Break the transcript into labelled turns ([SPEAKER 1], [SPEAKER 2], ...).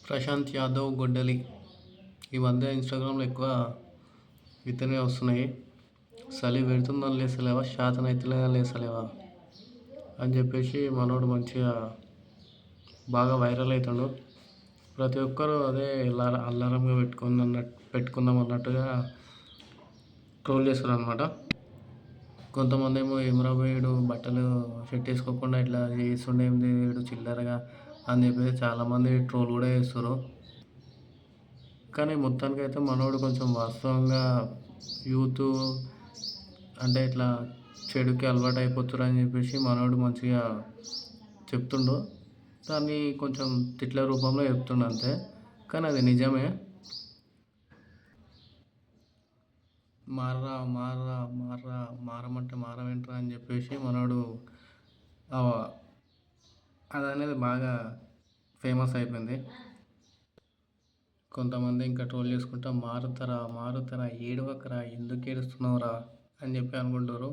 [SPEAKER 1] ప్రశాంత్ యాదవ్ గొడ్డలి ఈ మధ్య ఇన్స్టాగ్రామ్లో ఎక్కువ ఇతనే వస్తున్నాయి. చలి పెడుతుందని లేస్తలేవా, శాతం అవుతలేదని లేస్తలేవా అని చెప్పేసి మనోడు మంచిగా బాగా వైరల్ అవుతాడు. ప్రతి ఒక్కరు అదే అల్లారంగా పెట్టుకుందాం అన్నట్టుగా ట్రోల్ చేస్తారు అనమాట. కొంతమంది ఏమో ఏమరా వీడు బట్టలు షర్ట్ వేసుకోకుండా ఇట్లా చేస్తుండే ఏంది వీడు చిల్లరగా అని చెప్పేసి చాలామంది ట్రోల్ కూడా చేస్తారు. కానీ మొత్తానికైతే మనోడు కొంచెం వాస్తవంగా యూత్ అంటే ఇట్లా చెడుకి అలవాటు అయిపోతారు అని చెప్పేసి మనోడు మంచిగా చెప్తుండు. దాన్ని కొంచెం తిట్ల రూపంలో చెప్తుండు అంతే, కానీ అది నిజమే. మారరా మారరా మారరా మారమంటే మారవేంట్రా అని చెప్పేసి మనోడు అది అనేది బాగా ఫేమస్ అయిపోయింది. కొంతమంది ఇంకా ట్రోల్ చేసుకుంటా మారుతారా మారుతారా ఏడవకరా ఎందుకు ఏడుస్తున్నావురా అని చెప్పి అనుకుంటారు.